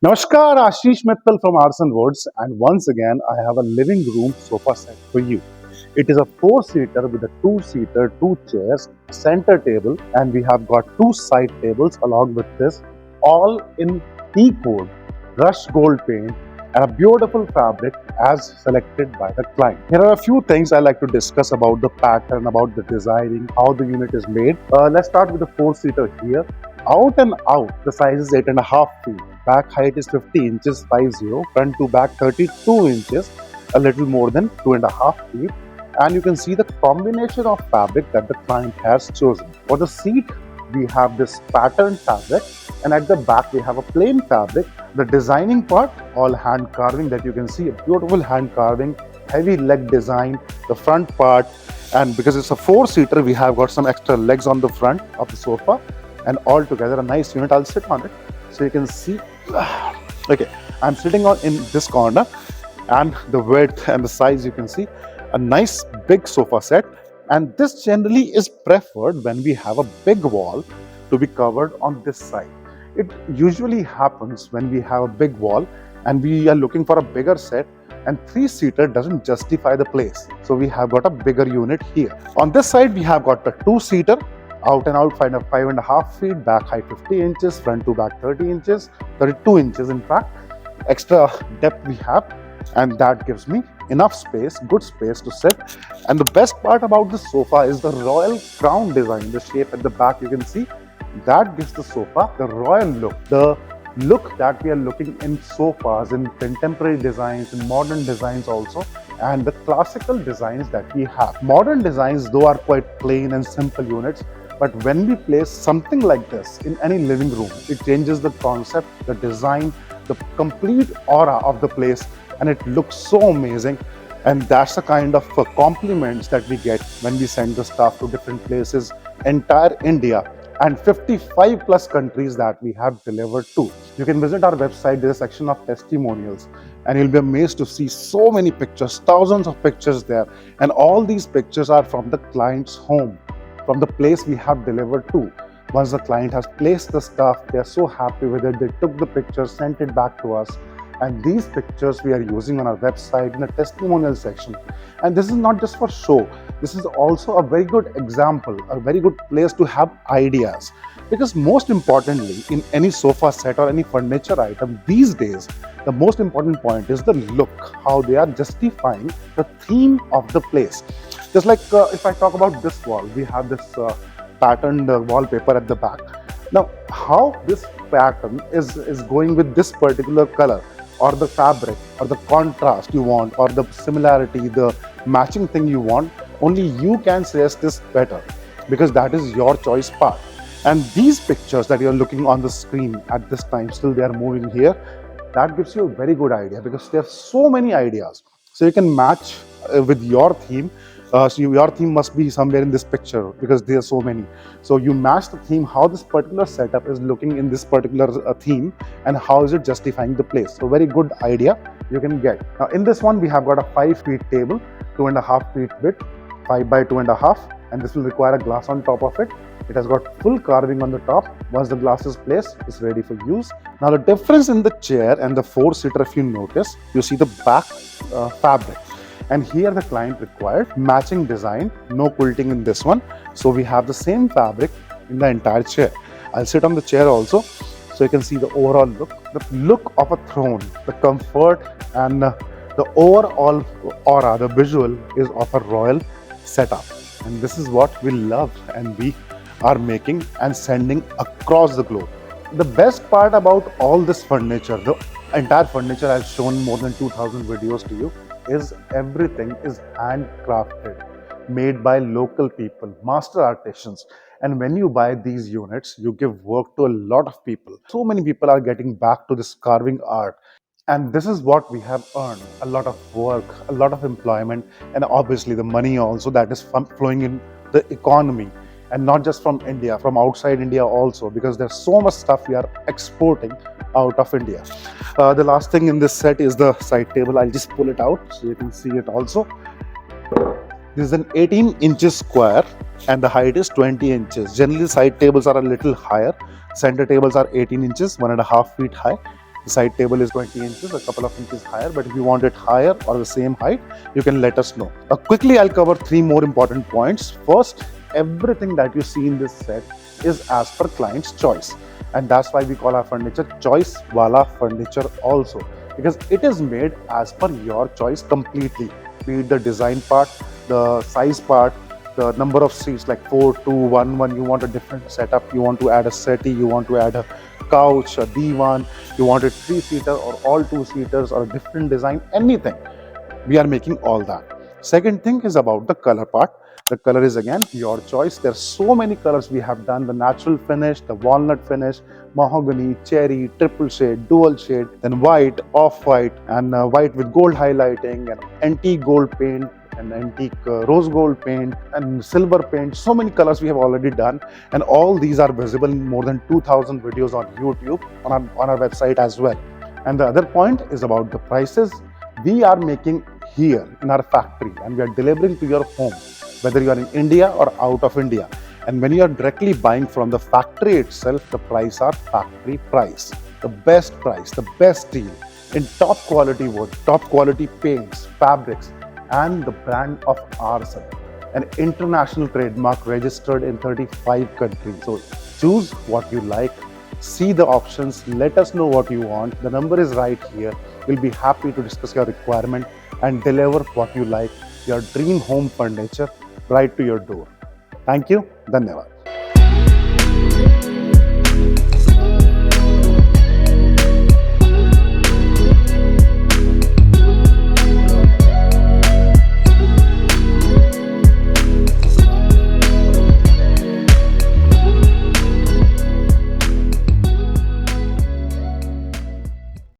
Namaskar, Ashish Mittal from Aarsun Woods, and once again I have a living room sofa set for you. It is a four-seater with a two-seater, two chairs, center table, and we have got two side tables along with this, all in teakwood, brushed gold paint, and a beautiful fabric as selected by the client. Here are a few things I like to discuss about the pattern, about the designing, how the unit is made. Let's start with the four-seater here. Out and out, the size is 8.5 feet. Back height is 50 inches, 50. Front to back 32 inches, a little more than 2.5 feet. And you can see the combination of fabric that the client has chosen. For the seat, we have this patterned fabric, and at the back we have a plain fabric. The designing part, all hand carving that you can see, a beautiful hand carving, heavy leg design, the front part, and because it's a four-seater, we have got some extra legs on the front of the sofa, and all together a nice unit. I'll sit on it so you can see. Okay, I'm sitting on in this corner, and the width and the size you can see, a nice big sofa set. And this generally is preferred when we have a big wall to be covered on this side. It usually happens when we have a big wall and we are looking for a bigger set, and three-seater doesn't justify the place, so we have got a bigger unit here. On this side we have got the two-seater, out and out 5.5 feet, back height 50 inches, front to back 30 inches, 32 inches in fact. Extra depth we have, and that gives me enough space, good space to sit. And the best part about the sofa is the royal crown design. The shape at the back you can see, that gives the sofa the royal look. The look that we are looking in sofas, in contemporary designs, in modern designs also, and the classical designs that we have. Modern designs though are quite plain and simple units, but when we place something like this in any living room, it changes the concept, the design, the complete aura of the place, and it looks so amazing. And that's the kind of compliments that we get when we send the stuff to different places, entire India, and 55 plus countries that we have delivered to. You can visit our website. There's a section of testimonials, and you'll be amazed to see so many pictures, thousands of pictures there. And all these pictures are from the client's home, from the place we have delivered to. Once the client has placed the stuff, they're so happy with it. They took the pictures, sent it back to us. And these pictures we are using on our website in the testimonial section. And this is not just for show. This is also a very good example, a very good place to have ideas. Because most importantly, in any sofa set or any furniture item these days, the most important point is the look, how they are justifying the theme of the place. Just like if I talk about this wall, we have this patterned wallpaper at the back. Now, how this pattern is going with this particular color, or the fabric, or the contrast you want, or the similarity, the matching thing you want, only you can suggest this better, because that is your choice part. And these pictures that you're looking on the screen at this time, still they are moving here, that gives you a very good idea, because there are so many ideas. So you can match with your theme. Your theme must be somewhere in this picture, because there are so many. So you match the theme, how this particular setup is looking in this particular theme, and how is it justifying the place. So very good idea you can get. Now in this one we have got a 5 feet table, 2.5 feet width, 5 by 2.5, and this will require a glass on top of it. It has got full carving on the top. Once the glass is placed, it's ready for use. Now the difference in the chair and the four-seater, if you notice, you see the back fabric. And here the client required matching design, no quilting in this one. So we have the same fabric in the entire chair. I'll sit on the chair also, so you can see the overall look. The look of a throne, the comfort, and the overall aura, the visual is of a royal setup. And this is what we love and we are making and sending across the globe. The best part about all this furniture, the entire furniture I've shown more than 2,000 videos to you, is everything is handcrafted, made by local people, master artisans. And when you buy these units, you give work to a lot of people. So many people are getting back to this carving art. And this is what we have earned, a lot of work, a lot of employment, and obviously the money also that is flowing in the economy. And not just from India, from outside India also, because there's so much stuff we are exporting out of India. The last thing in this set is the side table. I'll just pull it out so you can see it also. This is an 18 inches square and the height is 20 inches. Generally, side tables are a little higher. Center tables are 18 inches, 1.5 feet high. The side table is 20 inches, a couple of inches higher, but if you want it higher or the same height, you can let us know. Quickly, I'll cover 3 more important points. First, everything that you see in this set is as per client's choice. And that's why we call our furniture choice wala furniture also, because it is made as per your choice completely. Be it the design part, the size part, the number of seats like 4, 2, 1, 1, you want a different setup, you want to add a settee, you want to add a couch, a divan, you want it 3-seater or all 2-seaters or a different design, anything. We are making all that. Second thing is about the color part. The color is again your choice. There are so many colors we have done: the natural finish, the walnut finish, mahogany, cherry, triple shade, dual shade, then white, off-white, and white with gold highlighting, and antique gold paint, and antique rose gold paint, and silver paint. So many colors we have already done, and all these are visible in more than 2,000 videos on YouTube, on our website as well. And the other point is about the prices. We are making here in our factory, and we are delivering to your home, whether you are in India or out of India. And when you are directly buying from the factory itself, the price are factory price, the best price, the best deal in top quality wood, top quality paints, fabrics, and the brand of Aarsun, an international trademark registered in 35 countries. So choose what you like, see the options, let us know what you want. The number is right here. We'll be happy to discuss your requirement and deliver what you like, your dream home furniture right to your door. Thank you. Dhanyavad.